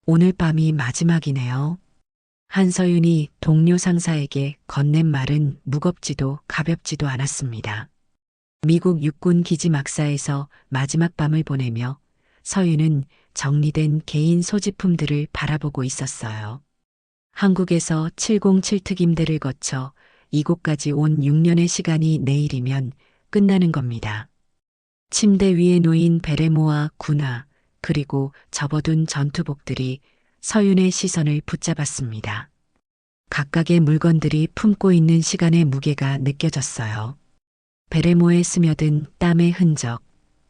오늘 밤이 마지막이네요. 한서윤이 동료 상사에게 건넨 말은 무겁지도 가볍지도 않았습니다. 미국 육군 기지 막사에서 마지막 밤을 보내며 서윤은 정리된 개인 소지품들을 바라보고 있었어요. 한국에서 707 특임대를 거쳐 이곳까지 온 6년의 시간이 내일이면 끝나는 겁니다. 침대 위에 놓인 베레모와 군화, 그리고 접어둔 전투복들이 서윤의 시선을 붙잡았습니다. 각각의 물건들이 품고 있는 시간의 무게가 느껴졌어요. 베레모에 스며든 땀의 흔적,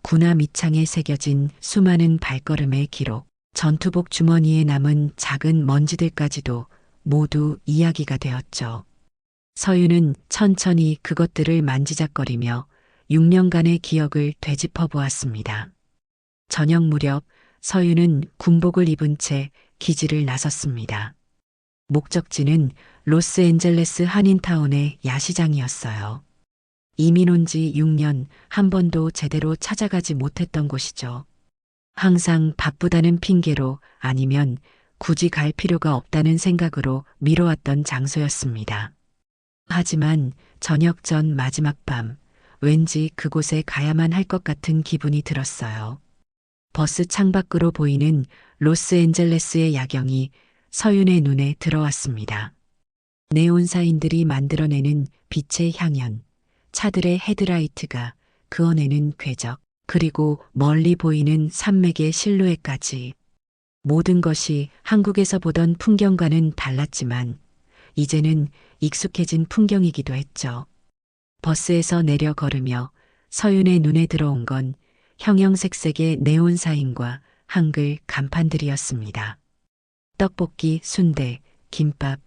군화 밑창에 새겨진 수많은 발걸음의 기록, 전투복 주머니에 남은 작은 먼지들까지도 모두 이야기가 되었죠. 서윤은 천천히 그것들을 만지작거리며 6년간의 기억을 되짚어 보았습니다. 저녁 무렵 서윤은 군복을 입은 채 기지를 나섰습니다. 목적지는 로스앤젤레스 한인타운의 야시장이었어요. 이민 온 지 6년 한 번도 제대로 찾아가지 못했던 곳이죠. 항상 바쁘다는 핑계로 아니면 굳이 갈 필요가 없다는 생각으로 미뤄왔던 장소였습니다. 하지만 저녁 전 마지막 밤, 왠지 그곳에 가야만 할 것 같은 기분이 들었어요. 버스 창밖으로 보이는 로스앤젤레스의 야경이 서윤의 눈에 들어왔습니다. 네온사인들이 만들어내는 빛의 향연, 차들의 헤드라이트가 그어내는 궤적, 그리고 멀리 보이는 산맥의 실루엣까지. 모든 것이 한국에서 보던 풍경과는 달랐지만 이제는 익숙해진 풍경이기도 했죠. 버스에서 내려 걸으며 서윤의 눈에 들어온 건 형형색색의 네온사인과 한글 간판들이었습니다. 떡볶이, 순대, 김밥,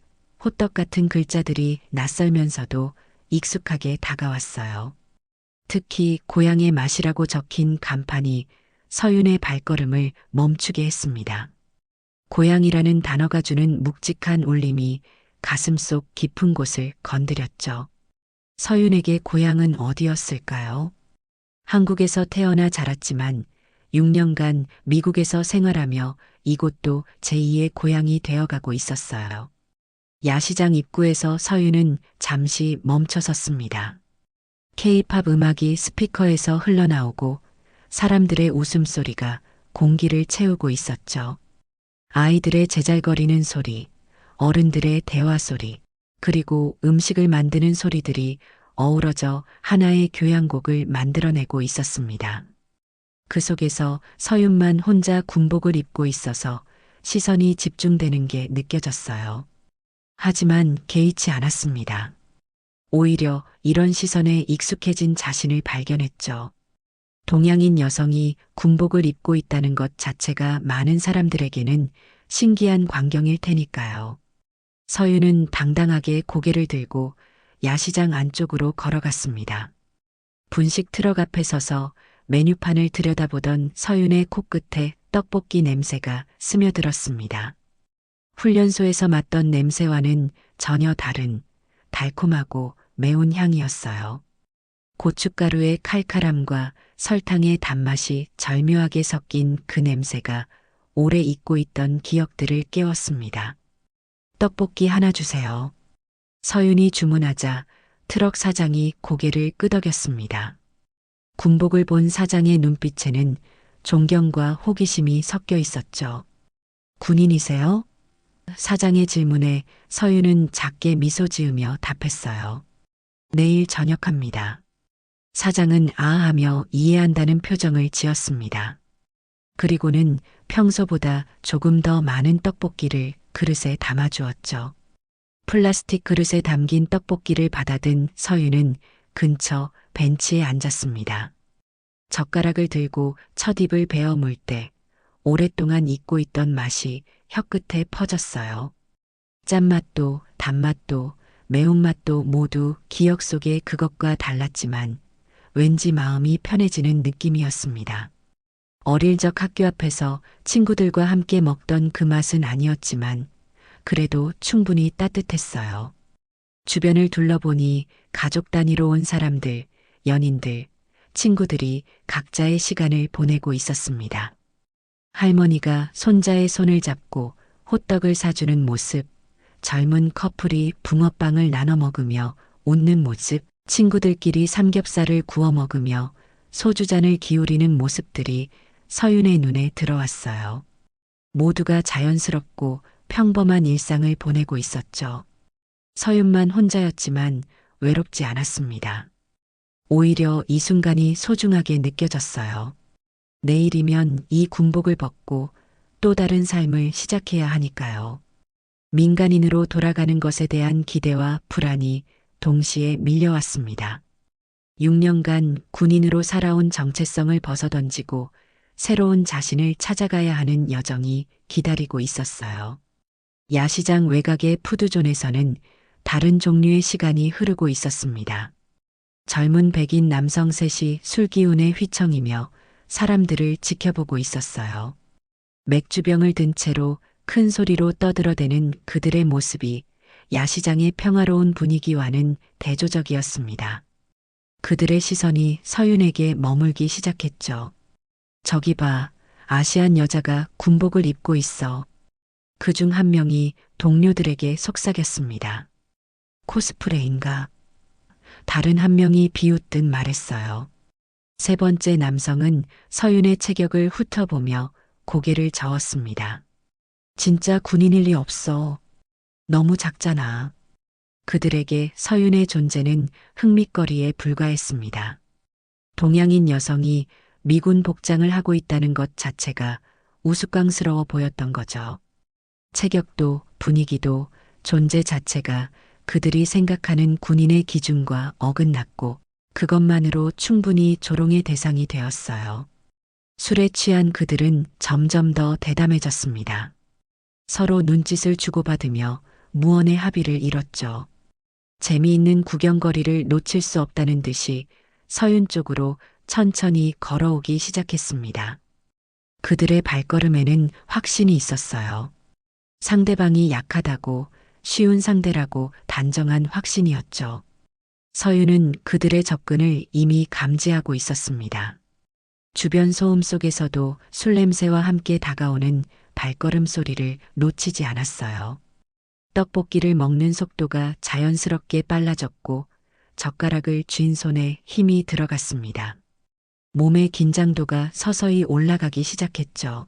호떡 같은 글자들이 낯설면서도 익숙하게 다가왔어요. 특히 고향의 맛이라고 적힌 간판이 서윤의 발걸음을 멈추게 했습니다. 고향이라는 단어가 주는 묵직한 울림이 가슴속 깊은 곳을 건드렸죠. 서윤에게 고향은 어디였을까요? 한국에서 태어나 자랐지만 6년간 미국에서 생활하며 이곳도 제2의 고향이 되어가고 있었어요. 야시장 입구에서 서윤은 잠시 멈춰섰습니다. K-팝 음악이 스피커에서 흘러나오고 사람들의 웃음소리가 공기를 채우고 있었죠. 아이들의 제잘거리는 소리, 어른들의 대화 소리, 그리고 음식을 만드는 소리들이 어우러져 하나의 교향곡을 만들어내고 있었습니다. 그 속에서 서윤만 혼자 군복을 입고 있어서 시선이 집중되는 게 느껴졌어요. 하지만 개의치 않았습니다. 오히려 이런 시선에 익숙해진 자신을 발견했죠. 동양인 여성이 군복을 입고 있다는 것 자체가 많은 사람들에게는 신기한 광경일 테니까요. 서윤은 당당하게 고개를 들고 야시장 안쪽으로 걸어갔습니다. 분식 트럭 앞에 서서 메뉴판을 들여다보던 서윤의 코끝에 떡볶이 냄새가 스며들었습니다. 훈련소에서 맡던 냄새와는 전혀 다른 달콤하고 매운 향이었어요. 고춧가루의 칼칼함과 설탕의 단맛이 절묘하게 섞인 그 냄새가 오래 잊고 있던 기억들을 깨웠습니다. 떡볶이 하나 주세요. 서윤이 주문하자 트럭 사장이 고개를 끄덕였습니다. 군복을 본 사장의 눈빛에는 존경과 호기심이 섞여 있었죠. 군인이세요? 사장의 질문에 서윤은 작게 미소 지으며 답했어요. 내일 전역합니다. 사장은 아하며 이해한다는 표정을 지었습니다. 그리고는 평소보다 조금 더 많은 떡볶이를 그릇에 담아주었죠. 플라스틱 그릇에 담긴 떡볶이를 받아든 서윤은 근처 벤치에 앉았습니다. 젓가락을 들고 첫 입을 베어 물 때 오랫동안 잊고 있던 맛이 혀끝에 퍼졌어요. 짠맛도 단맛도 매운맛도 모두 기억 속의 그것과 달랐지만 왠지 마음이 편해지는 느낌이었습니다. 어릴 적 학교 앞에서 친구들과 함께 먹던 그 맛은 아니었지만 그래도 충분히 따뜻했어요. 주변을 둘러보니 가족 단위로 온 사람들, 연인들, 친구들이 각자의 시간을 보내고 있었습니다. 할머니가 손자의 손을 잡고 호떡을 사주는 모습, 젊은 커플이 붕어빵을 나눠 먹으며 웃는 모습, 친구들끼리 삼겹살을 구워 먹으며 소주잔을 기울이는 모습들이 서윤의 눈에 들어왔어요. 모두가 자연스럽고 평범한 일상을 보내고 있었죠. 서윤만 혼자였지만 외롭지 않았습니다. 오히려 이 순간이 소중하게 느껴졌어요. 내일이면 이 군복을 벗고 또 다른 삶을 시작해야 하니까요. 민간인으로 돌아가는 것에 대한 기대와 불안이 동시에 밀려왔습니다. 6년간 군인으로 살아온 정체성을 벗어던지고 새로운 자신을 찾아가야 하는 여정이 기다리고 있었어요. 야시장 외곽의 푸드존에서는 다른 종류의 시간이 흐르고 있었습니다. 젊은 백인 남성 셋이 술기운에 휘청이며 사람들을 지켜보고 있었어요. 맥주병을 든 채로 큰 소리로 떠들어대는 그들의 모습이 야시장의 평화로운 분위기와는 대조적이었습니다. 그들의 시선이 서윤에게 머물기 시작했죠. 저기 봐, 아시안 여자가 군복을 입고 있어. 그중 한 명이 동료들에게 속삭였습니다. 코스프레인가? 다른 한 명이 비웃듯 말했어요. 세 번째 남성은 서윤의 체격을 훑어보며 고개를 저었습니다. 진짜 군인일 리 없어. 너무 작잖아. 그들에게 서윤의 존재는 흥미거리에 불과했습니다. 동양인 여성이 미군 복장을 하고 있다는 것 자체가 우스꽝스러워 보였던 거죠. 체격도 분위기도 존재 자체가 그들이 생각하는 군인의 기준과 어긋났고 그것만으로 충분히 조롱의 대상이 되었어요. 술에 취한 그들은 점점 더 대담해졌습니다. 서로 눈짓을 주고받으며 무언의 합의를 이뤘죠. 재미있는 구경거리를 놓칠 수 없다는 듯이 서윤 쪽으로 천천히 걸어오기 시작했습니다. 그들의 발걸음에는 확신이 있었어요. 상대방이 약하다고 쉬운 상대라고 단정한 확신이었죠. 서윤은 그들의 접근을 이미 감지하고 있었습니다. 주변 소음 속에서도 술 냄새와 함께 다가오는 발걸음 소리를 놓치지 않았어요. 떡볶이를 먹는 속도가 자연스럽게 빨라졌고 젓가락을 쥔 손에 힘이 들어갔습니다. 몸의 긴장도가 서서히 올라가기 시작했죠.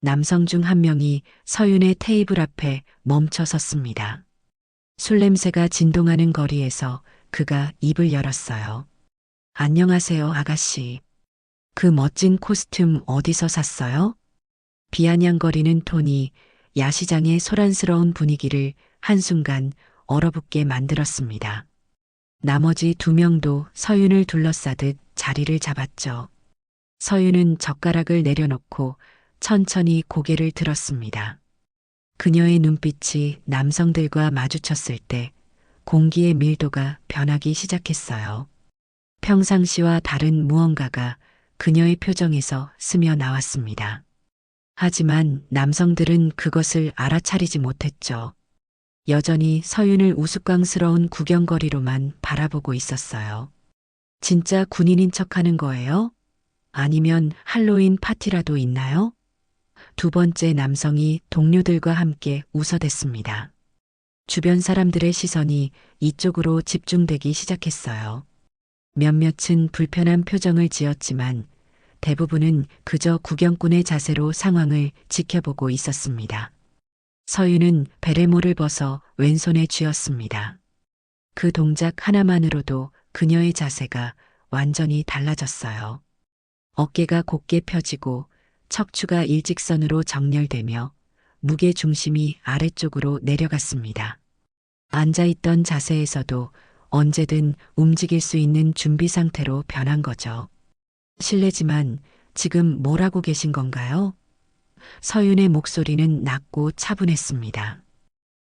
남성 중 한 명이 서윤의 테이블 앞에 멈춰 섰습니다. 술 냄새가 진동하는 거리에서 그가 입을 열었어요. 안녕하세요, 아가씨. 그 멋진 코스튬 어디서 샀어요? 비아냥거리는 톤이 야시장의 소란스러운 분위기를 한순간 얼어붙게 만들었습니다. 나머지 두 명도 서윤을 둘러싸듯 자리를 잡았죠. 서윤은 젓가락을 내려놓고 천천히 고개를 들었습니다. 그녀의 눈빛이 남성들과 마주쳤을 때 공기의 밀도가 변하기 시작했어요. 평상시와 다른 무언가가 그녀의 표정에서 스며 나왔습니다. 하지만 남성들은 그것을 알아차리지 못했죠. 여전히 서윤을 우스꽝스러운 구경거리로만 바라보고 있었어요. 진짜 군인인 척하는 거예요? 아니면 할로윈 파티라도 있나요? 두 번째 남성이 동료들과 함께 웃어댔습니다. 주변 사람들의 시선이 이쪽으로 집중되기 시작했어요. 몇몇은 불편한 표정을 지었지만 대부분은 그저 구경꾼의 자세로 상황을 지켜보고 있었습니다. 서윤은 베레모를 벗어 왼손에 쥐었습니다. 그 동작 하나만으로도 그녀의 자세가 완전히 달라졌어요. 어깨가 곧게 펴지고 척추가 일직선으로 정렬되며 무게 중심이 아래쪽으로 내려갔습니다. 앉아있던 자세에서도 언제든 움직일 수 있는 준비 상태로 변한 거죠. 실례지만 지금 뭘 하고 계신 건가요? 서윤의 목소리는 낮고 차분했습니다.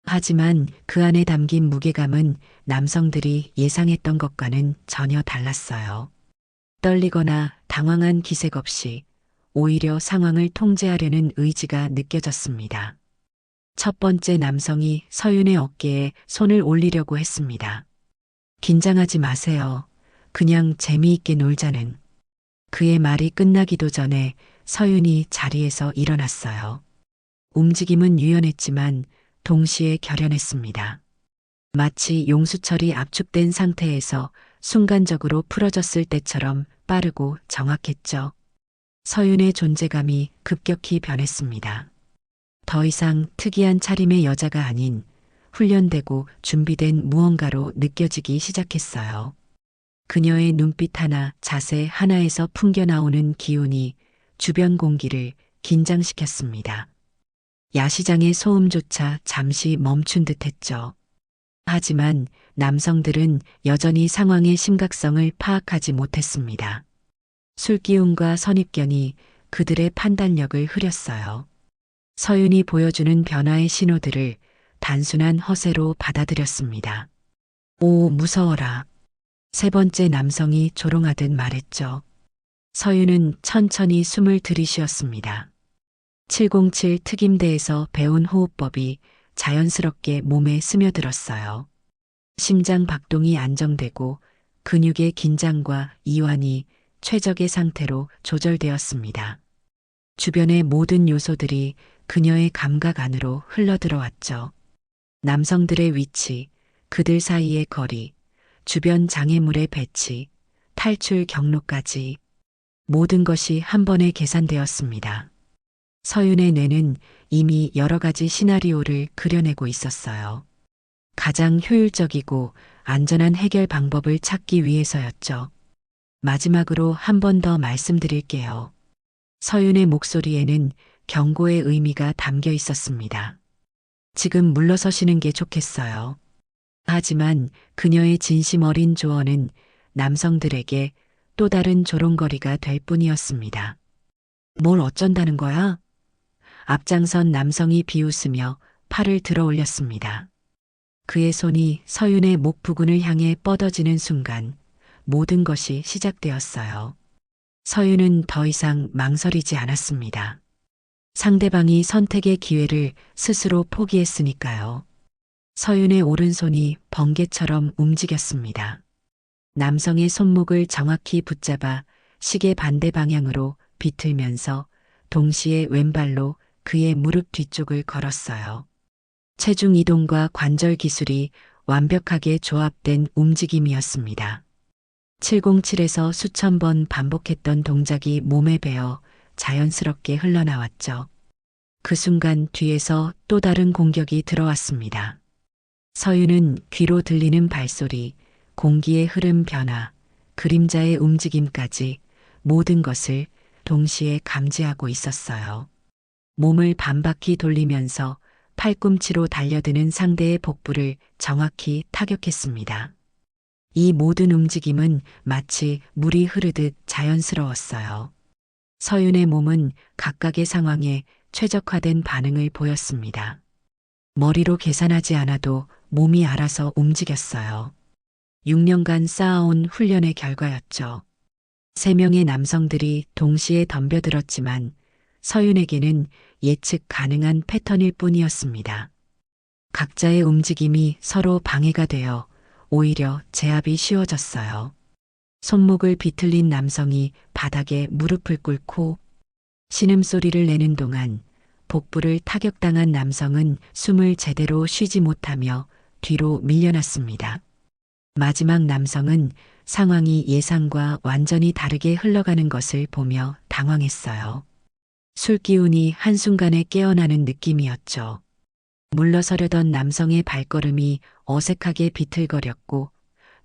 하지만 그 안에 담긴 무게감은 남성들이 예상했던 것과는 전혀 달랐어요. 떨리거나 당황한 기색 없이 오히려 상황을 통제하려는 의지가 느껴졌습니다. 첫 번째 남성이 서윤의 어깨에 손을 올리려고 했습니다. 긴장하지 마세요. 그냥 재미있게 놀자는. 그의 말이 끝나기도 전에 서윤이 자리에서 일어났어요. 움직임은 유연했지만 동시에 결연했습니다. 마치 용수철이 압축된 상태에서 순간적으로 풀어졌을 때처럼 빠르고 정확했죠. 서윤의 존재감이 급격히 변했습니다. 더 이상 특이한 차림의 여자가 아닌 훈련되고 준비된 무언가로 느껴지기 시작했어요. 그녀의 눈빛 하나, 자세 하나에서 풍겨나오는 기운이 주변 공기를 긴장시켰습니다. 야시장의 소음조차 잠시 멈춘 듯 했죠. 하지만 남성들은 여전히 상황의 심각성을 파악하지 못했습니다. 술기운과 선입견이 그들의 판단력을 흐렸어요. 서윤이 보여주는 변화의 신호들을 단순한 허세로 받아들였습니다. 오, 무서워라. 세 번째 남성이 조롱하듯 말했죠. 서윤은 천천히 숨을 들이쉬었습니다. 707 특임대에서 배운 호흡법이 자연스럽게 몸에 스며들었어요. 심장 박동이 안정되고 근육의 긴장과 이완이 최적의 상태로 조절되었습니다. 주변의 모든 요소들이 그녀의 감각 안으로 흘러들어왔죠. 남성들의 위치, 그들 사이의 거리, 주변 장애물의 배치, 탈출 경로까지 모든 것이 한 번에 계산되었습니다. 서윤의 뇌는 이미 여러 가지 시나리오를 그려내고 있었어요. 가장 효율적이고 안전한 해결 방법을 찾기 위해서였죠. 마지막으로 한 번 더 말씀드릴게요. 서윤의 목소리에는 경고의 의미가 담겨 있었습니다. 지금 물러서시는 게 좋겠어요. 하지만 그녀의 진심 어린 조언은 남성들에게 또 다른 조롱거리가 될 뿐이었습니다. 뭘 어쩐다는 거야? 앞장선 남성이 비웃으며 팔을 들어 올렸습니다. 그의 손이 서윤의 목 부근을 향해 뻗어지는 순간 모든 것이 시작되었어요. 서윤은 더 이상 망설이지 않았습니다. 상대방이 선택의 기회를 스스로 포기했으니까요. 서윤의 오른손이 번개처럼 움직였습니다. 남성의 손목을 정확히 붙잡아 시계 반대 방향으로 비틀면서 동시에 왼발로 그의 무릎 뒤쪽을 걸었어요. 체중 이동과 관절 기술이 완벽하게 조합된 움직임이었습니다. 707에서 수천 번 반복했던 동작이 몸에 배어 자연스럽게 흘러나왔죠. 그 순간 뒤에서 또 다른 공격이 들어왔습니다. 서윤은 귀로 들리는 발소리, 공기의 흐름 변화, 그림자의 움직임까지 모든 것을 동시에 감지하고 있었어요. 몸을 반바퀴 돌리면서 팔꿈치로 달려드는 상대의 복부를 정확히 타격했습니다. 이 모든 움직임은 마치 물이 흐르듯 자연스러웠어요. 서윤의 몸은 각각의 상황에 최적화된 반응을 보였습니다. 머리로 계산하지 않아도 몸이 알아서 움직였어요. 6년간 쌓아온 훈련의 결과였죠. 3명의 남성들이 동시에 덤벼들었지만 서윤에게는 예측 가능한 패턴일 뿐이었습니다. 각자의 움직임이 서로 방해가 되어 오히려 제압이 쉬워졌어요. 손목을 비틀린 남성이 바닥에 무릎을 꿇고 신음소리를 내는 동안 복부를 타격당한 남성은 숨을 제대로 쉬지 못하며 뒤로 밀려났습니다. 마지막 남성은 상황이 예상과 완전히 다르게 흘러가는 것을 보며 당황했어요. 술기운이 한순간에 깨어나는 느낌이었죠. 물러서려던 남성의 발걸음이 어색하게 비틀거렸고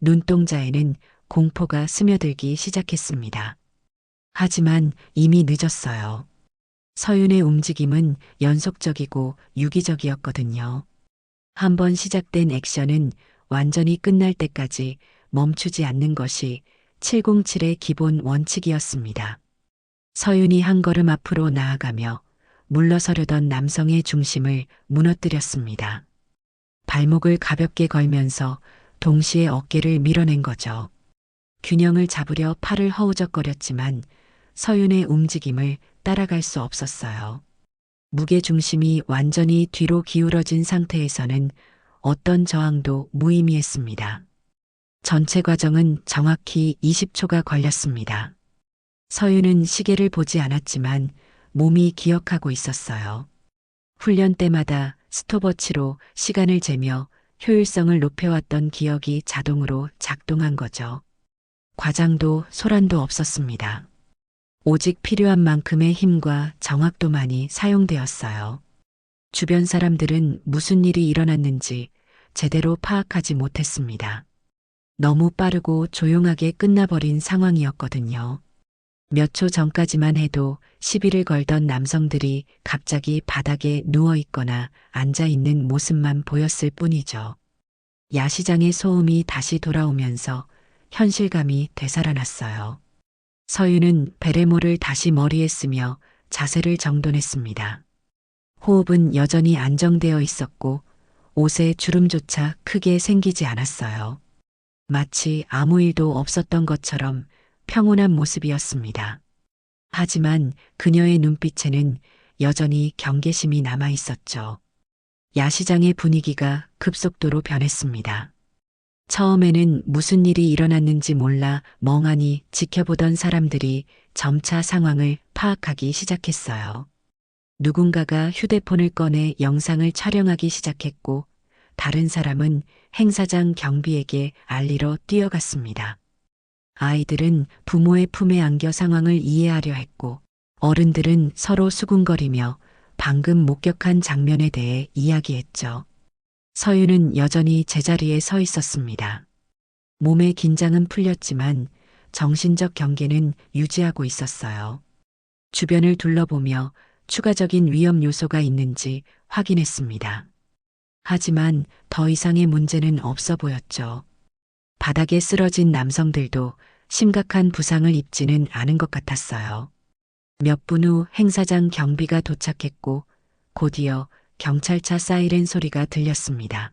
눈동자에는 공포가 스며들기 시작했습니다. 하지만 이미 늦었어요. 서윤의 움직임은 연속적이고 유기적이었거든요. 한번 시작된 액션은 완전히 끝날 때까지 멈추지 않는 것이 707의 기본 원칙이었습니다. 서윤이 한 걸음 앞으로 나아가며 물러서려던 남성의 중심을 무너뜨렸습니다. 발목을 가볍게 걸면서 동시에 어깨를 밀어낸 거죠. 균형을 잡으려 팔을 허우적거렸지만 서윤의 움직임을 따라갈 수 없었어요. 무게 중심이 완전히 뒤로 기울어진 상태에서는 어떤 저항도 무의미했습니다. 전체 과정은 정확히 20초가 걸렸습니다. 서윤은 시계를 보지 않았지만 몸이 기억하고 있었어요. 훈련 때마다 스톱워치로 시간을 재며 효율성을 높여왔던 기억이 자동으로 작동한 거죠. 과장도 소란도 없었습니다. 오직 필요한 만큼의 힘과 정확도만이 사용되었어요. 주변 사람들은 무슨 일이 일어났는지 제대로 파악하지 못했습니다. 너무 빠르고 조용하게 끝나버린 상황이었거든요. 몇 초 전까지만 해도 시비를 걸던 남성들이 갑자기 바닥에 누워 있거나 앉아 있는 모습만 보였을 뿐이죠. 야시장의 소음이 다시 돌아오면서 현실감이 되살아났어요. 서윤은 베레모를 다시 머리에 쓰며 자세를 정돈했습니다. 호흡은 여전히 안정되어 있었고 옷에 주름조차 크게 생기지 않았어요. 마치 아무 일도 없었던 것처럼 평온한 모습이었습니다. 하지만 그녀의 눈빛에는 여전히 경계심이 남아 있었죠. 야시장의 분위기가 급속도로 변했습니다. 처음에는 무슨 일이 일어났는지 몰라 멍하니 지켜보던 사람들이 점차 상황을 파악하기 시작했어요. 누군가가 휴대폰을 꺼내 영상을 촬영하기 시작했고, 다른 사람은 행사장 경비에게 알리러 뛰어갔습니다. 아이들은 부모의 품에 안겨 상황을 이해하려 했고, 어른들은 서로 수군거리며 방금 목격한 장면에 대해 이야기했죠. 서윤은 여전히 제자리에 서 있었습니다. 몸의 긴장은 풀렸지만 정신적 경계는 유지하고 있었어요. 주변을 둘러보며 추가적인 위험 요소가 있는지 확인했습니다. 하지만 더 이상의 문제는 없어 보였죠. 바닥에 쓰러진 남성들도 심각한 부상을 입지는 않은 것 같았어요. 몇 분 후 행사장 경비가 도착했고 곧이어 경찰차 사이렌 소리가 들렸습니다.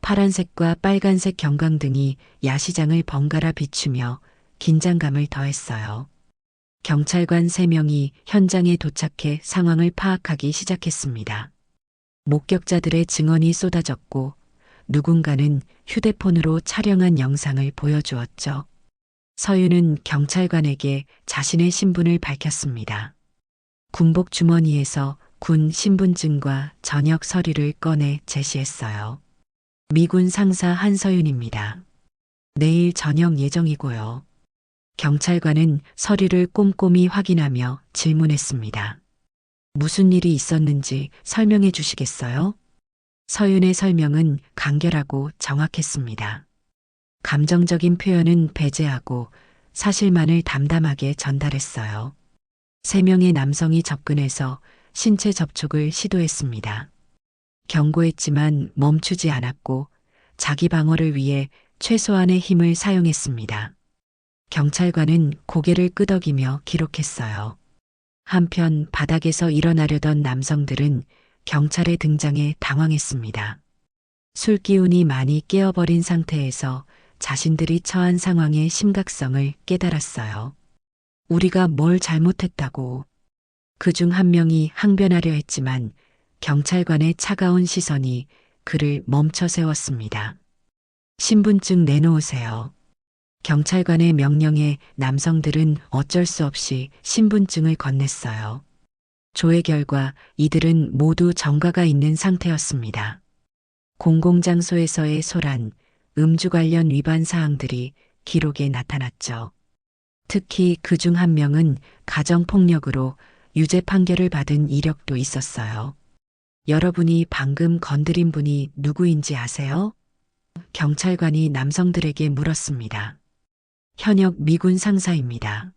파란색과 빨간색 경광등이 야시장을 번갈아 비추며 긴장감을 더했어요. 경찰관 3명이 현장에 도착해 상황을 파악하기 시작했습니다. 목격자들의 증언이 쏟아졌고 누군가는 휴대폰으로 촬영한 영상을 보여주었죠. 서윤은 경찰관에게 자신의 신분을 밝혔습니다. 군복 주머니에서 군 신분증과 전역 서류를 꺼내 제시했어요. 미군 상사 한서윤입니다. 내일 전역 예정이고요. 경찰관은 서류를 꼼꼼히 확인하며 질문했습니다. 무슨 일이 있었는지 설명해 주시겠어요? 서윤의 설명은 간결하고 정확했습니다. 감정적인 표현은 배제하고 사실만을 담담하게 전달했어요. 3명의 남성이 접근해서 신체 접촉을 시도했습니다. 경고했지만 멈추지 않았고 자기 방어를 위해 최소한의 힘을 사용했습니다. 경찰관은 고개를 끄덕이며 기록했어요. 한편 바닥에서 일어나려던 남성들은 경찰의 등장에 당황했습니다. 술 기운이 많이 깨어버린 상태에서 자신들이 처한 상황의 심각성을 깨달았어요. 우리가 뭘 잘못했다고. 그중 한 명이 항변하려 했지만 경찰관의 차가운 시선이 그를 멈춰 세웠습니다. 신분증 내놓으세요. 경찰관의 명령에 남성들은 어쩔 수 없이 신분증을 건넸어요. 조회 결과 이들은 모두 정가가 있는 상태였습니다. 공공장소에서의 소란, 음주 관련 위반 사항들이 기록에 나타났죠. 특히 그중 한 명은 가정폭력으로 유죄 판결을 받은 이력도 있었어요. 여러분이 방금 건드린 분이 누구인지 아세요? 경찰관이 남성들에게 물었습니다. 현역 미군 상사입니다.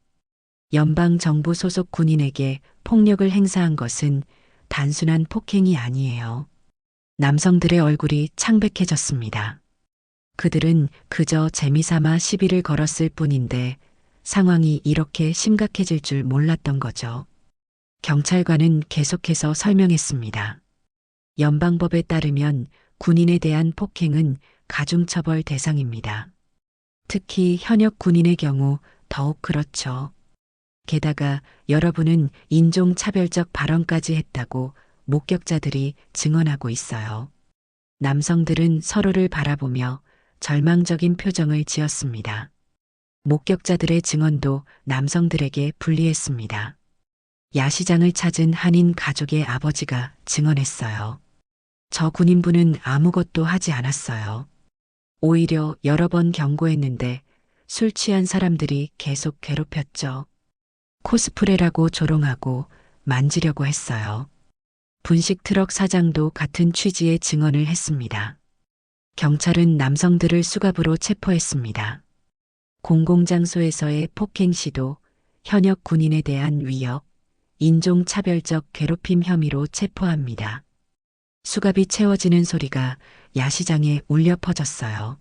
연방정부 소속 군인에게 폭력을 행사한 것은 단순한 폭행이 아니에요. 남성들의 얼굴이 창백해졌습니다. 그들은 그저 재미삼아 시비를 걸었을 뿐인데 상황이 이렇게 심각해질 줄 몰랐던 거죠. 경찰관은 계속해서 설명했습니다. 연방법에 따르면 군인에 대한 폭행은 가중처벌 대상입니다. 특히 현역 군인의 경우 더욱 그렇죠. 게다가 여러분은 인종차별적 발언까지 했다고 목격자들이 증언하고 있어요. 남성들은 서로를 바라보며 절망적인 표정을 지었습니다. 목격자들의 증언도 남성들에게 불리했습니다. 야시장을 찾은 한인 가족의 아버지가 증언했어요. 저 군인분은 아무것도 하지 않았어요. 오히려 여러 번 경고했는데 술 취한 사람들이 계속 괴롭혔죠. 코스프레라고 조롱하고 만지려고 했어요. 분식 트럭 사장도 같은 취지의 증언을 했습니다. 경찰은 남성들을 수갑으로 체포했습니다. 공공장소에서의 폭행 시도, 현역 군인에 대한 위협, 인종차별적 괴롭힘 혐의로 체포합니다. 수갑이 채워지는 소리가 야시장에 울려 퍼졌어요.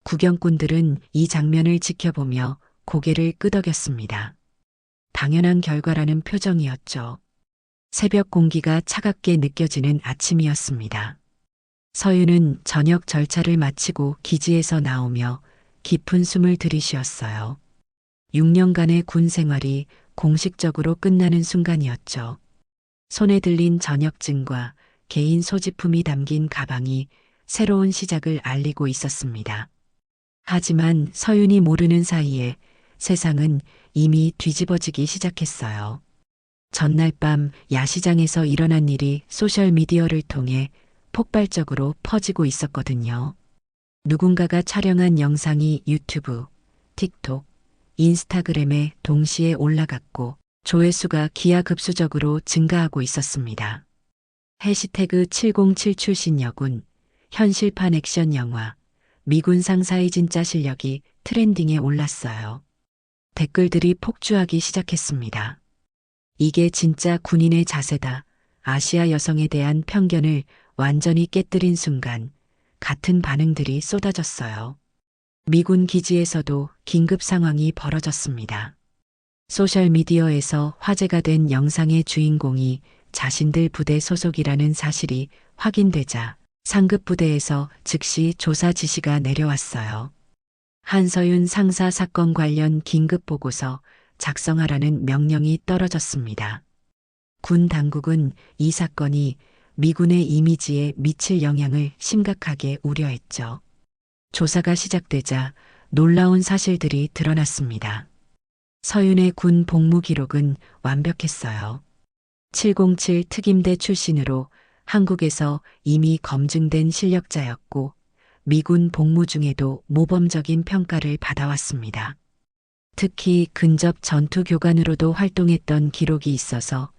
구경꾼들은 이 장면을 지켜보며 고개를 끄덕였습니다. 당연한 결과라는 표정이었죠. 새벽 공기가 차갑게 느껴지는 아침이었습니다. 서윤은 저녁 절차를 마치고 기지에서 나오며 깊은 숨을 들이쉬었어요. 6년간의 군 생활이 공식적으로 끝나는 순간이었죠. 손에 들린 전역증과 개인 소지품이 담긴 가방이 새로운 시작을 알리고 있었습니다. 하지만 서윤이 모르는 사이에 세상은 이미 뒤집어지기 시작했어요. 전날 밤 야시장에서 일어난 일이 소셜미디어를 통해 폭발적으로 퍼지고 있었거든요. 누군가가 촬영한 영상이 유튜브, 틱톡, 인스타그램에 동시에 올라갔고 조회수가 기하급수적으로 증가하고 있었습니다. 해시태그 707 출신 여군, 현실판 액션 영화, 미군 상사의 진짜 실력이 트렌딩에 올랐어요. 댓글들이 폭주하기 시작했습니다. 이게 진짜 군인의 자세다. 아시아 여성에 대한 편견을 완전히 깨뜨린 순간 같은 반응들이 쏟아졌어요. 미군 기지에서도 긴급 상황이 벌어졌습니다. 소셜미디어에서 화제가 된 영상의 주인공이 자신들 부대 소속이라는 사실이 확인되자 상급 부대에서 즉시 조사 지시가 내려왔어요. 한서윤 상사 사건 관련 긴급 보고서 작성하라는 명령이 떨어졌습니다. 군 당국은 이 사건이 미군의 이미지에 미칠 영향을 심각하게 우려했죠. 조사가 시작되자 놀라운 사실들이 드러났습니다. 서윤의 군 복무 기록은 완벽했어요. 707 특임대 출신으로 한국에서 이미 검증된 실력자였고 미군 복무 중에도 모범적인 평가를 받아왔습니다. 특히 근접 전투 교관으로도 활동했던 기록이 있어서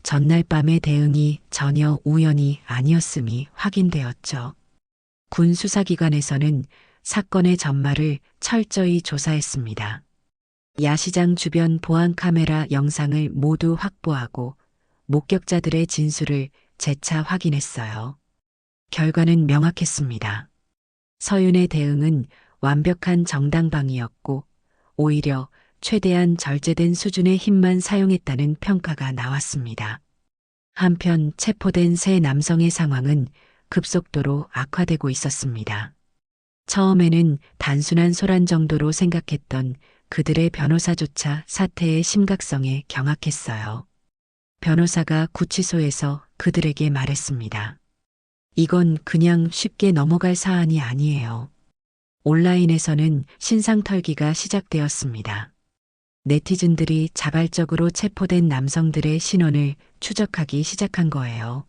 전날 밤의 대응이 전혀 우연이 아니었음이 확인되었죠. 군 수사기관에서는 사건의 전말을 철저히 조사했습니다. 야시장 주변 보안 카메라 영상을 모두 확보하고 목격자들의 진술을 재차 확인했어요. 결과는 명확했습니다. 서윤의 대응은 완벽한 정당방위였고 오히려 최대한 절제된 수준의 힘만 사용했다는 평가가 나왔습니다. 한편 체포된 세 남성의 상황은 급속도로 악화되고 있었습니다. 처음에는 단순한 소란 정도로 생각했던 그들의 변호사조차 사태의 심각성에 경악했어요. 변호사가 구치소에서 그들에게 말했습니다. 이건 그냥 쉽게 넘어갈 사안이 아니에요. 온라인에서는 신상털기가 시작되었습니다. 네티즌들이 자발적으로 체포된 남성들의 신원을 추적하기 시작한 거예요.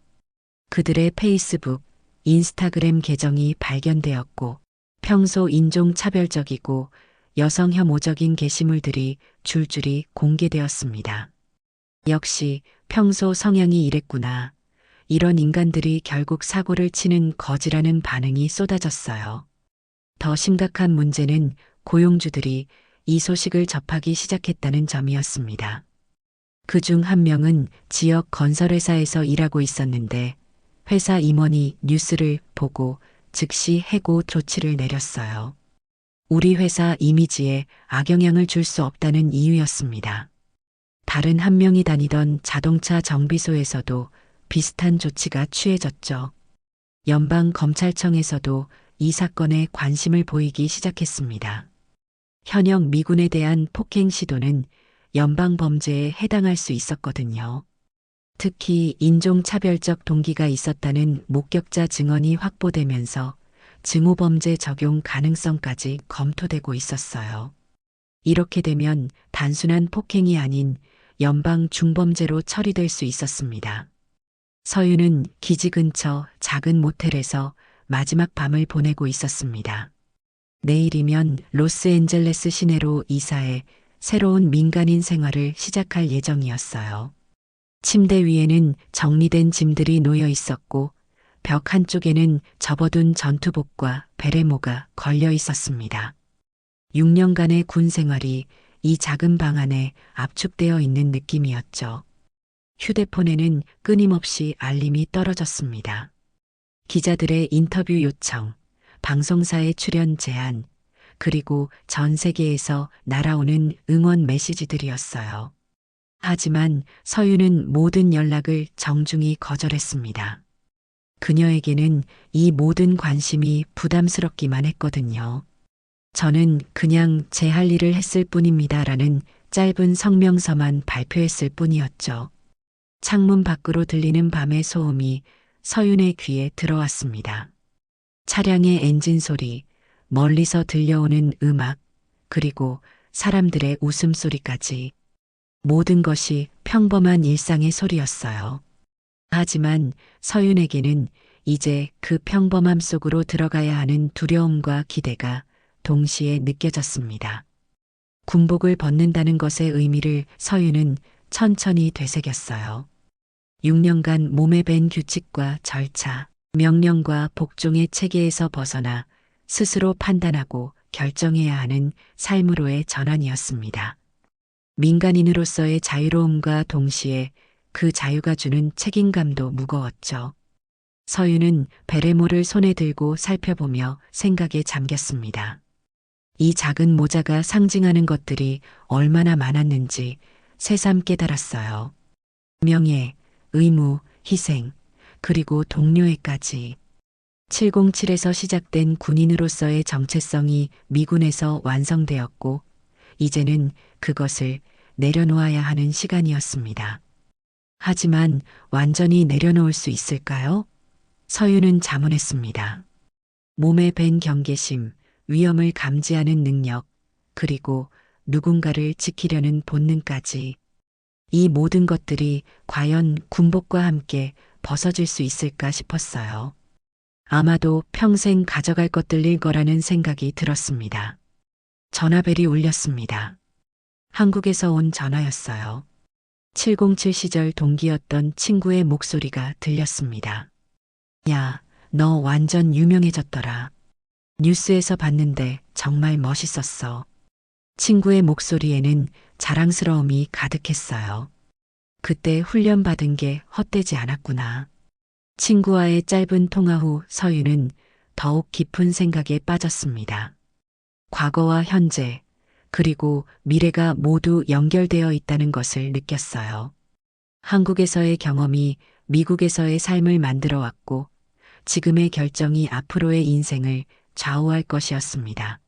그들의 페이스북, 인스타그램 계정이 발견되었고 평소 인종차별적이고 여성 혐오적인 게시물들이 줄줄이 공개되었습니다. 역시 평소 성향이 이랬구나. 이런 인간들이 결국 사고를 치는 거지라는 반응이 쏟아졌어요. 더 심각한 문제는 고용주들이 이 소식을 접하기 시작했다는 점이었습니다. 그중 한 명은 지역 건설회사에서 일하고 있었는데 회사 임원이 뉴스를 보고 즉시 해고 조치를 내렸어요. 우리 회사 이미지에 악영향을 줄 수 없다는 이유였습니다. 다른 한 명이 다니던 자동차 정비소에서도 비슷한 조치가 취해졌죠. 연방검찰청에서도 이 사건에 관심을 보이기 시작했습니다. 현역 미군에 대한 폭행 시도는 연방범죄에 해당할 수 있었거든요. 특히 인종차별적 동기가 있었다는 목격자 증언이 확보되면서 증오범죄 적용 가능성까지 검토되고 있었어요. 이렇게 되면 단순한 폭행이 아닌 연방 중범죄로 처리될 수 있었습니다. 서윤은 기지 근처 작은 모텔에서 마지막 밤을 보내고 있었습니다. 내일이면 로스앤젤레스 시내로 이사해 새로운 민간인 생활을 시작할 예정이었어요. 침대 위에는 정리된 짐들이 놓여 있었고 벽 한쪽에는 접어둔 전투복과 베레모가 걸려 있었습니다. 6년간의 군 생활이 이 작은 방 안에 압축되어 있는 느낌이었죠. 휴대폰에는 끊임없이 알림이 떨어졌습니다. 기자들의 인터뷰 요청, 방송사의 출연 제안, 그리고 전 세계에서 날아오는 응원 메시지들이었어요. 하지만 서윤은 모든 연락을 정중히 거절했습니다. 그녀에게는 이 모든 관심이 부담스럽기만 했거든요. 저는 그냥 제 할 일을 했을 뿐입니다라는 짧은 성명서만 발표했을 뿐이었죠. 창문 밖으로 들리는 밤의 소음이 서윤의 귀에 들어왔습니다. 차량의 엔진 소리, 멀리서 들려오는 음악, 그리고 사람들의 웃음소리까지 모든 것이 평범한 일상의 소리였어요. 하지만 서윤에게는 이제 그 평범함 속으로 들어가야 하는 두려움과 기대가 동시에 느껴졌습니다. 군복을 벗는다는 것의 의미를 서윤은 천천히 되새겼어요. 6년간 몸에 밴 규칙과 절차, 명령과 복종의 체계에서 벗어나 스스로 판단하고 결정해야 하는 삶으로의 전환이었습니다. 민간인으로서의 자유로움과 동시에 그 자유가 주는 책임감도 무거웠죠. 서윤은 베레모를 손에 들고 살펴보며 생각에 잠겼습니다. 이 작은 모자가 상징하는 것들이 얼마나 많았는지 새삼 깨달았어요. 명예, 의무, 희생, 그리고 동료애까지. 707에서 시작된 군인으로서의 정체성이 미군에서 완성되었고, 이제는 그것을 내려놓아야 하는 시간이었습니다. 하지만 완전히 내려놓을 수 있을까요? 서윤은 자문했습니다. 몸에 밴 경계심, 위험을 감지하는 능력, 그리고 누군가를 지키려는 본능까지. 이 모든 것들이 과연 군복과 함께 벗어질 수 있을까 싶었어요. 아마도 평생 가져갈 것들일 거라는 생각이 들었습니다. 전화벨이 울렸습니다. 한국에서 온 전화였어요. 707 시절 동기였던 친구의 목소리가 들렸습니다. 야, 너 완전 유명해졌더라. 뉴스에서 봤는데 정말 멋있었어. 친구의 목소리에는 자랑스러움이 가득했어요. 그때 훈련받은 게 헛되지 않았구나. 친구와의 짧은 통화 후 서윤은 더욱 깊은 생각에 빠졌습니다. 과거와 현재, 그리고 미래가 모두 연결되어 있다는 것을 느꼈어요. 한국에서의 경험이 미국에서의 삶을 만들어 왔고, 지금의 결정이 앞으로의 인생을 좌우할 것이었습니다.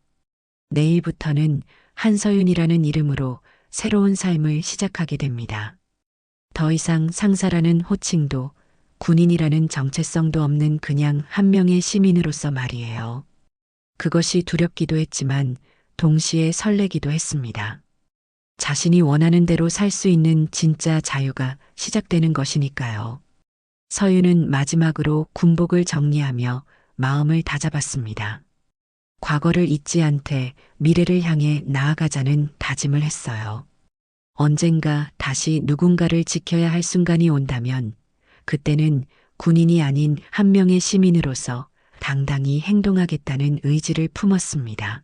내일부터는 한서윤이라는 이름으로 새로운 삶을 시작하게 됩니다. 더 이상 상사라는 호칭도 군인이라는 정체성도 없는 그냥 한 명의 시민으로서 말이에요. 그것이 두렵기도 했지만 동시에 설레기도 했습니다. 자신이 원하는 대로 살 수 있는 진짜 자유가 시작되는 것이니까요. 서윤은 마지막으로 군복을 정리하며 마음을 다잡았습니다. 과거를 잊지 않되 미래를 향해 나아가자는 다짐을 했어요. 언젠가 다시 누군가를 지켜야 할 순간이 온다면 그때는 군인이 아닌 한 명의 시민으로서 당당히 행동하겠다는 의지를 품었습니다.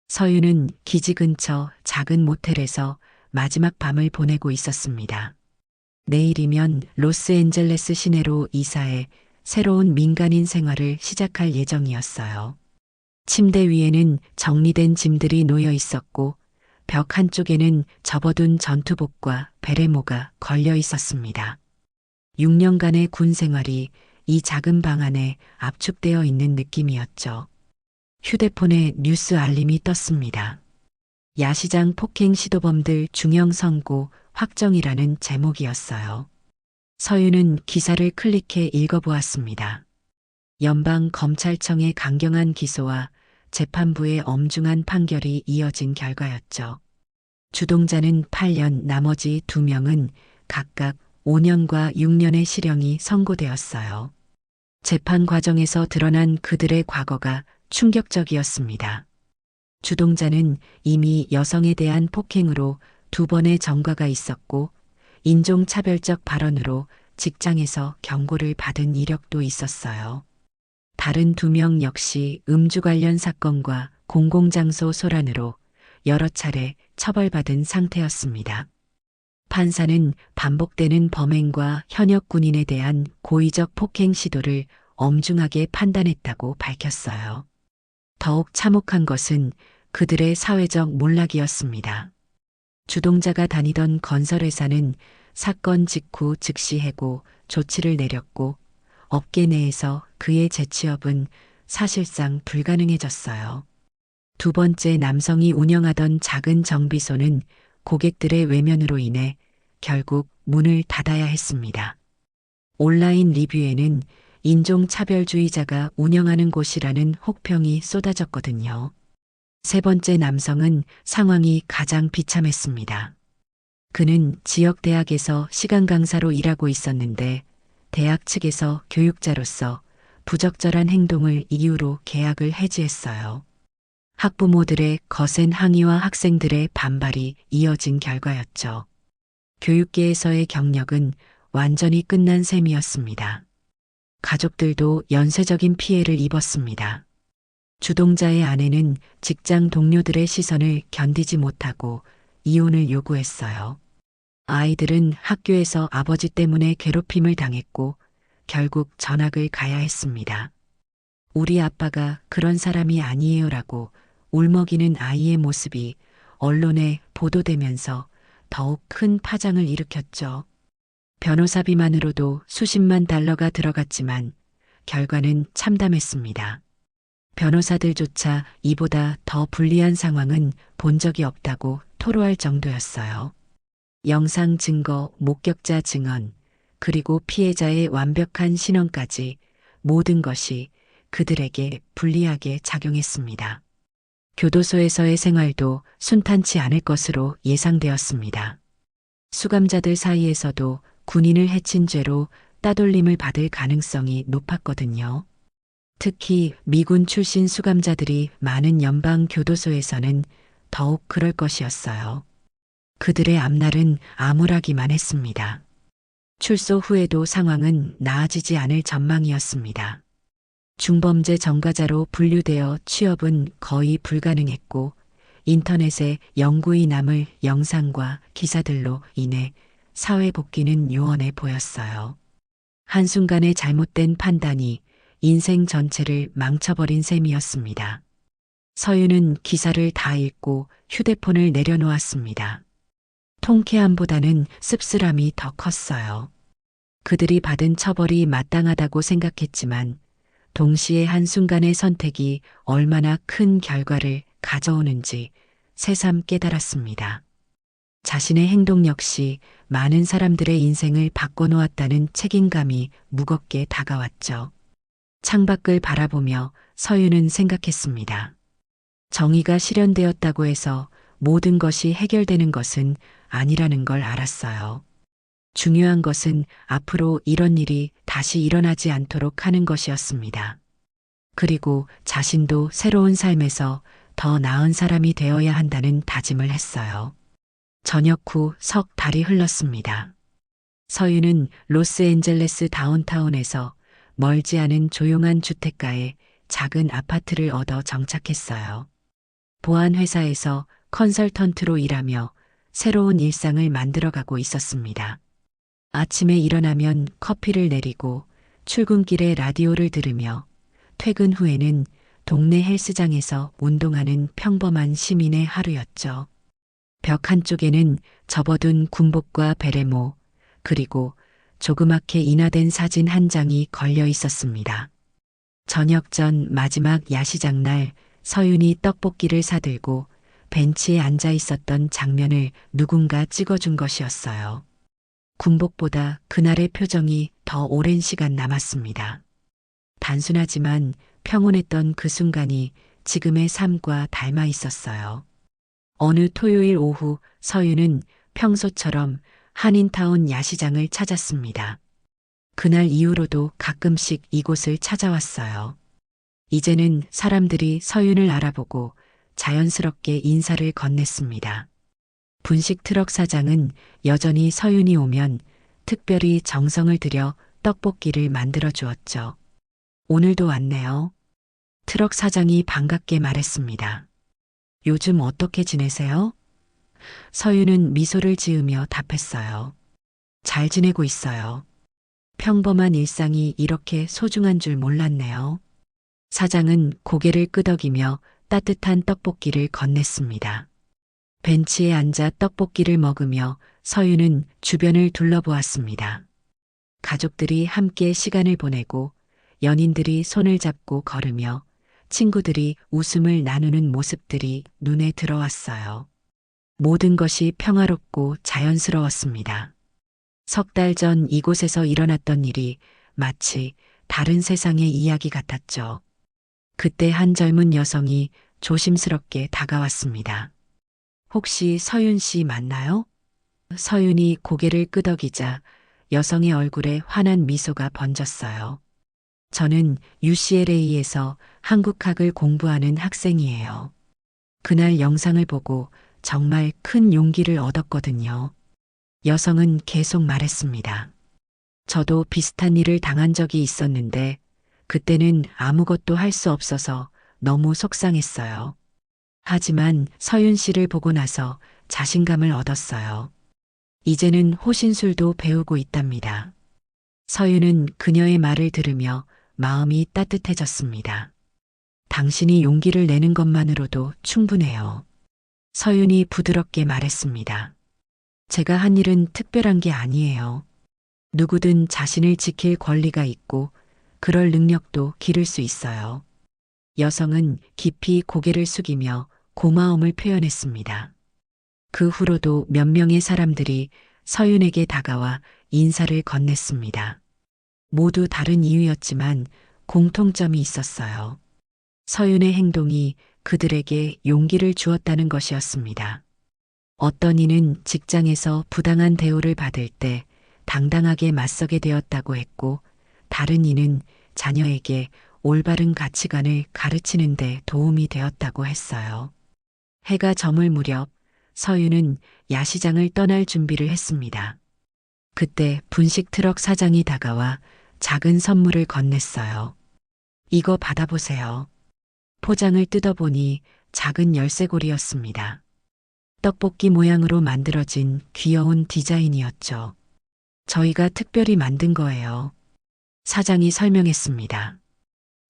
서윤은 기지 근처 작은 모텔에서 마지막 밤을 보내고 있었습니다. 내일이면 로스앤젤레스 시내로 이사해 새로운 민간인 생활을 시작할 예정이었어요. 침대 위에는 정리된 짐들이 놓여 있었고 벽 한쪽에는 접어둔 전투복과 베레모가 걸려 있었습니다. 6년간의 군 생활이 이 작은 방 안에 압축되어 있는 느낌이었죠. 휴대폰에 뉴스 알림이 떴습니다. 야시장 폭행 시도범들 중형 선고 확정이라는 제목이었어요. 서윤은 기사를 클릭해 읽어보았습니다. 연방 검찰청의 강경한 기소와 재판부의 엄중한 판결이 이어진 결과였죠. 주동자는 8년, 나머지 2명은 각각 5년과 6년의 실형이 선고되었어요. 재판 과정에서 드러난 그들의 과거가 충격적이었습니다. 주동자는 이미 여성에 대한 폭행으로 2번의 전과가 있었고, 인종차별적 발언으로 직장에서 경고를 받은 이력도 있었어요. 다른 2명 역시 음주 관련 사건과 공공장소 소란으로 여러 차례 처벌받은 상태였습니다. 판사는 반복되는 범행과 현역 군인에 대한 고의적 폭행 시도를 엄중하게 판단했다고 밝혔어요. 더욱 참혹한 것은 그들의 사회적 몰락이었습니다. 주동자가 다니던 건설회사는 사건 직후 즉시 해고, 조치를 내렸고 업계 내에서 그의 재취업은 사실상 불가능해졌어요. 2번째 남성이 운영하던 작은 정비소는 고객들의 외면으로 인해 결국 문을 닫아야 했습니다. 온라인 리뷰에는 인종차별주의자가 운영하는 곳이라는 혹평이 쏟아졌거든요. 3번째 남성은 상황이 가장 비참했습니다. 그는 지역 대학에서 시간 강사로 일하고 있었는데 대학 측에서 교육자로서 부적절한 행동을 이유로 계약을 해지했어요. 학부모들의 거센 항의와 학생들의 반발이 이어진 결과였죠. 교육계에서의 경력은 완전히 끝난 셈이었습니다. 가족들도 연쇄적인 피해를 입었습니다. 주동자의 아내는 직장 동료들의 시선을 견디지 못하고 이혼을 요구했어요. 아이들은 학교에서 아버지 때문에 괴롭힘을 당했고 결국 전학을 가야 했습니다. 우리 아빠가 그런 사람이 아니에요라고 울먹이는 아이의 모습이 언론에 보도되면서 더욱 큰 파장을 일으켰죠. 변호사비만으로도 수십만 달러가 들어갔지만 결과는 참담했습니다. 변호사들조차 이보다 더 불리한 상황은 본 적이 없다고 토로할 정도였어요. 영상 증거, 목격자 증언, 그리고 피해자의 완벽한 신원까지 모든 것이 그들에게 불리하게 작용했습니다. 교도소에서의 생활도 순탄치 않을 것으로 예상되었습니다. 수감자들 사이에서도 군인을 해친 죄로 따돌림을 받을 가능성이 높았거든요. 특히 미군 출신 수감자들이 많은 연방 교도소에서는 더욱 그럴 것이었어요. 그들의 앞날은 암울하기만 했습니다. 출소 후에도 상황은 나아지지 않을 전망이었습니다. 중범죄 전과자로 분류되어 취업은 거의 불가능했고 인터넷에 영구히 남을 영상과 기사들로 인해 사회 복귀는 요원해 보였어요. 한순간의 잘못된 판단이 인생 전체를 망쳐버린 셈이었습니다. 서윤은 기사를 다 읽고 휴대폰을 내려놓았습니다. 통쾌함보다는 씁쓸함이 더 컸어요. 그들이 받은 처벌이 마땅하다고 생각했지만 동시에 한순간의 선택이 얼마나 큰 결과를 가져오는지 새삼 깨달았습니다. 자신의 행동 역시 많은 사람들의 인생을 바꿔놓았다는 책임감이 무겁게 다가왔죠. 창밖을 바라보며 서윤은 생각했습니다. 정의가 실현되었다고 해서 모든 것이 해결되는 것은 아니라는 걸 알았어요. 중요한 것은 앞으로 이런 일이 다시 일어나지 않도록 하는 것이었습니다. 그리고 자신도 새로운 삶에서 더 나은 사람이 되어야 한다는 다짐을 했어요. 저녁 후 석 달이 흘렀습니다. 서윤은 로스앤젤레스 다운타운에서 멀지 않은 조용한 주택가에 작은 아파트를 얻어 정착했어요. 보안회사에서 컨설턴트로 일하며 새로운 일상을 만들어가고 있었습니다. 아침에 일어나면 커피를 내리고 출근길에 라디오를 들으며 퇴근 후에는 동네 헬스장에서 운동하는 평범한 시민의 하루였죠. 벽 한쪽에는 접어둔 군복과 베레모, 그리고 조그맣게 인화된 사진 한 장이 걸려 있었습니다. 저녁 전 마지막 야시장 날 서윤이 떡볶이를 사들고 벤치에 앉아 있었던 장면을 누군가 찍어준 것이었어요. 군복보다 그날의 표정이 더 오랜 시간 남았습니다. 단순하지만 평온했던 그 순간이 지금의 삶과 닮아 있었어요. 어느 토요일 오후 서윤은 평소처럼 한인타운 야시장을 찾았습니다. 그날 이후로도 가끔씩 이곳을 찾아왔어요. 이제는 사람들이 서윤을 알아보고 자연스럽게 인사를 건넸습니다. 분식 트럭 사장은 여전히 서윤이 오면 특별히 정성을 들여 떡볶이를 만들어 주었죠. 오늘도 왔네요. 트럭 사장이 반갑게 말했습니다. 요즘 어떻게 지내세요? 서윤은 미소를 지으며 답했어요. 잘 지내고 있어요. 평범한 일상이 이렇게 소중한 줄 몰랐네요. 사장은 고개를 끄덕이며 따뜻한 떡볶이를 건넸습니다. 벤치에 앉아 떡볶이를 먹으며 서윤은 주변을 둘러보았습니다. 가족들이 함께 시간을 보내고 연인들이 손을 잡고 걸으며 친구들이 웃음을 나누는 모습들이 눈에 들어왔어요. 모든 것이 평화롭고 자연스러웠습니다. 석 달 전 이곳에서 일어났던 일이 마치 다른 세상의 이야기 같았죠. 그때 한 젊은 여성이 조심스럽게 다가왔습니다. 혹시 서윤 씨 맞나요? 서윤이 고개를 끄덕이자 여성의 얼굴에 환한 미소가 번졌어요. 저는 UCLA에서 한국학을 공부하는 학생이에요. 그날 영상을 보고 정말 큰 용기를 얻었거든요. 여성은 계속 말했습니다. 저도 비슷한 일을 당한 적이 있었는데 그때는 아무것도 할 수 없어서 너무 속상했어요. 하지만 서윤 씨를 보고 나서 자신감을 얻었어요. 이제는 호신술도 배우고 있답니다. 서윤은 그녀의 말을 들으며 마음이 따뜻해졌습니다. 당신이 용기를 내는 것만으로도 충분해요. 서윤이 부드럽게 말했습니다. 제가 한 일은 특별한 게 아니에요. 누구든 자신을 지킬 권리가 있고 그럴 능력도 기를 수 있어요. 여성은 깊이 고개를 숙이며 고마움을 표현했습니다. 그 후로도 몇 명의 사람들이 서윤에게 다가와 인사를 건넸습니다. 모두 다른 이유였지만 공통점이 있었어요. 서윤의 행동이 그들에게 용기를 주었다는 것이었습니다. 어떤 이는 직장에서 부당한 대우를 받을 때 당당하게 맞서게 되었다고 했고, 다른 이는 자녀에게 올바른 가치관을 가르치는 데 도움이 되었다고 했어요. 해가 저물 무렵 서윤은 야시장을 떠날 준비를 했습니다. 그때 분식 트럭 사장이 다가와 작은 선물을 건넸어요. 이거 받아보세요. 포장을 뜯어보니 작은 열쇠고리였습니다. 떡볶이 모양으로 만들어진 귀여운 디자인이었죠. 저희가 특별히 만든 거예요. 사장이 설명했습니다.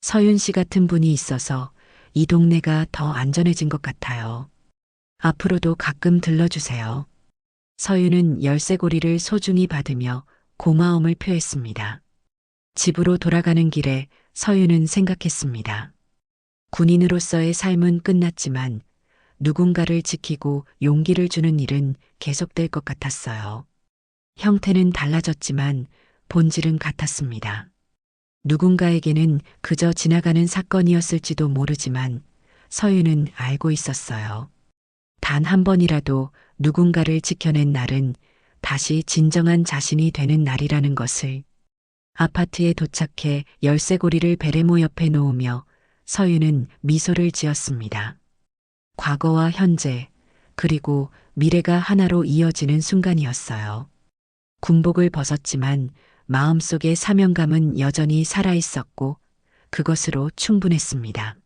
서윤 씨 같은 분이 있어서 이 동네가 더 안전해진 것 같아요. 앞으로도 가끔 들러주세요. 서윤은 열쇠고리를 소중히 받으며 고마움을 표했습니다. 집으로 돌아가는 길에 서윤은 생각했습니다. 군인으로서의 삶은 끝났지만 누군가를 지키고 용기를 주는 일은 계속될 것 같았어요. 형태는 달라졌지만 본질은 같았습니다. 누군가에게는 그저 지나가는 사건이었을지도 모르지만 서윤은 알고 있었어요. 단 한 번이라도 누군가를 지켜낸 날은 다시 진정한 자신이 되는 날이라는 것을. 아파트에 도착해 열쇠고리를 베레모 옆에 놓으며 서윤은 미소를 지었습니다. 과거와 현재, 그리고 미래가 하나로 이어지는 순간이었어요. 군복을 벗었지만 마음속의 사명감은 여전히 살아있었고 그것으로 충분했습니다.